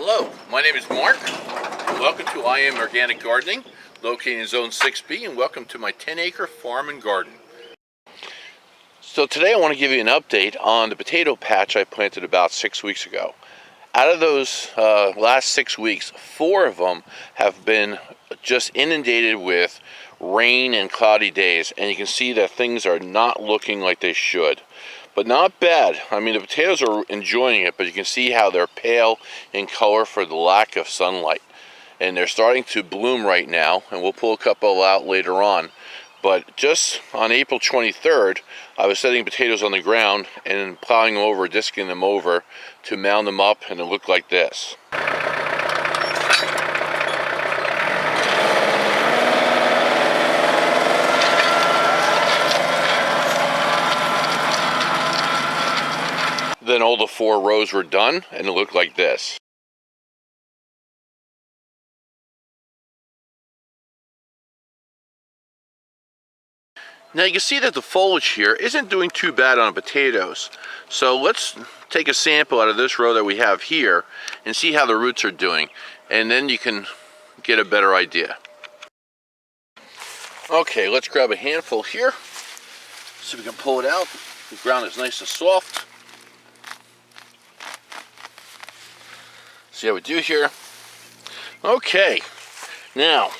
Hello, my name is Mark, and welcome to I Am Organic Gardening, located in Zone 6B, and welcome to my 10-acre farm and garden. So today I want to give you an update on the potato patch I planted about 6 weeks ago. Out of those last 6 weeks, 4 of them have been just inundated with rain and cloudy days, and you can see that things are not looking like they should. But not bad. I mean, the potatoes are enjoying it, but you can see how they're pale in color for the lack of sunlight. And they're starting to bloom right now, and we'll pull a couple out later on. But just on April 23rd, I was setting potatoes on the ground and plowing them over, disking them over to mound them up, and it looked like this. Then all the 4 rows were done, and it looked like this. Now you can see that the foliage here isn't doing too bad on potatoes. So let's take a sample out of this row that we have here and see how the roots are doing. And then you can get a better idea. Okay, let's grab a handful here. See if we can pull it out. The ground is nice and soft. See how we do here. Okay, now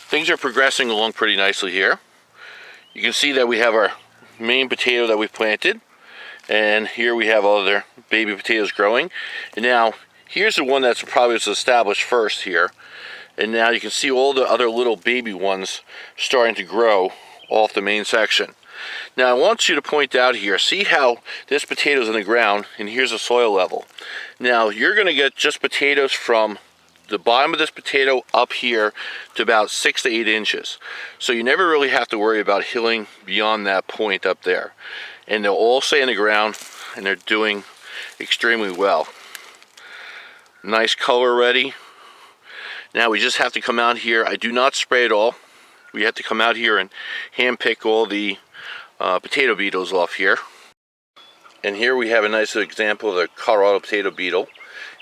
things are progressing along pretty nicely here. You can see that we have our main potato that we've planted, and here we have other baby potatoes growing. And now here's the one that's probably established first here, and now you can see all the other little baby ones starting to grow off the main section. Now I want you to point out here, see how this potato's in the ground, and here's the soil level. Now you're going to get just potatoes from the bottom of this potato up here to about 6 to 8 inches. So you never really have to worry about hilling beyond that point up there. And they'll all stay in the ground, and they're doing extremely well. Nice color already. Now we just have to come out here. I do not spray it all. We have to come out here and hand pick all the potato beetles off here. And here we have a nice example of the Colorado potato beetle,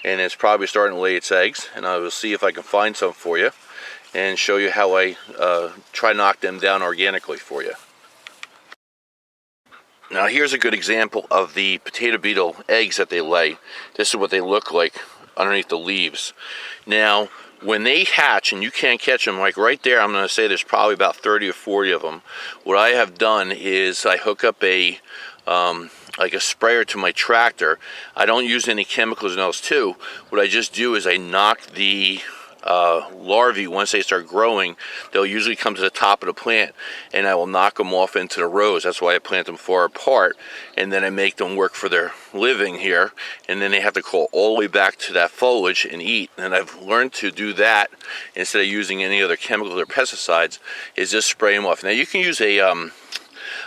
and it's probably starting to lay its eggs, and I will see if I can find some for you and show you how I try to knock them down organically for you. Now here's a good example of the potato beetle eggs that they lay. This is what they look like underneath the leaves. Now when they hatch and you can't catch them, like right there, I'm going to say there's probably about 30 or 40 of them. What I have done is I hook up a like a sprayer to my tractor. I don't use any chemicals in those too. What I just do is I knock the larvae, once they start growing, they'll usually come to the top of the plant, and I will knock them off into the rows. That's why I plant them far apart, and then I make them work for their living here, and then they have to crawl all the way back to that foliage and eat. And I've learned to do that instead of using any other chemicals or pesticides, is just spray them off. Now you can use a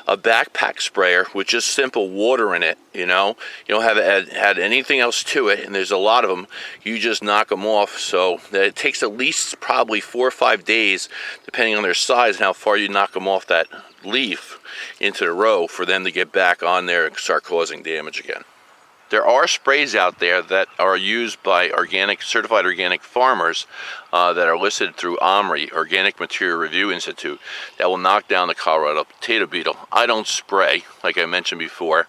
backpack sprayer with just simple water in it. You don't have to add anything else to it, and there's a lot of them. You just knock them off, so that it takes at least probably 4 or 5 days, depending on their size and how far you knock them off that leaf into the row, for them to get back on there and start causing damage again. There are sprays out there that are used by certified organic farmers that are listed through OMRI, Organic Material Review Institute, that will knock down the Colorado potato beetle. I don't spray, like I mentioned before.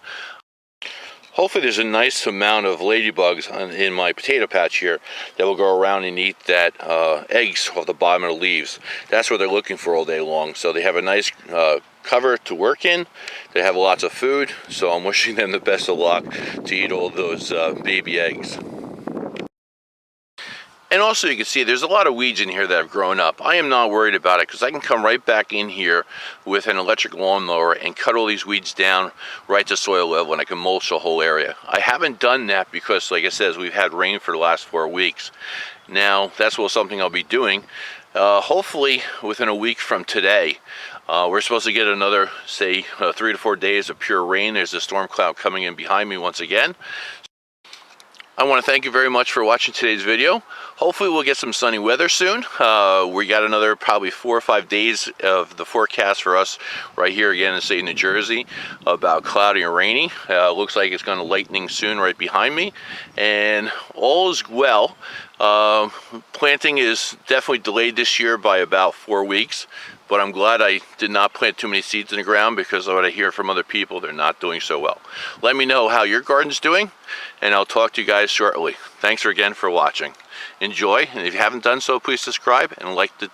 Hopefully there's a nice amount of ladybugs in my potato patch here that will go around and eat that eggs off the bottom of the leaves. That's what they're looking for all day long. So they have a nice cover to work in. They have lots of food, so I'm wishing them the best of luck to eat all those baby eggs. And also you can see there's a lot of weeds in here that have grown up. I am not worried about it, because I can come right back in here with an electric lawnmower and cut all these weeds down right to soil level, and I can mulch the whole area. I haven't done that because, like I said, we've had rain for the last 4 weeks. Now that's something I'll be doing. Hopefully within a week from today. We're supposed to get another, say, 3 to 4 days of pure rain. There's a storm cloud coming in behind me once again. I want to thank you very much for watching today's video. Hopefully we'll get some sunny weather soon. We got another probably 4 or 5 days of the forecast for us right here again in the state of New Jersey about cloudy and rainy. Looks like it's going to lightning soon right behind me, and all is well. Planting is definitely delayed this year by about 4 weeks, but I'm glad I did not plant too many seeds in the ground, because of what I hear from other people, they're not doing so well. Let me know how your garden's doing, and I'll talk to you guys shortly. Thanks again for watching. Enjoy, and if you haven't done so, please subscribe and like the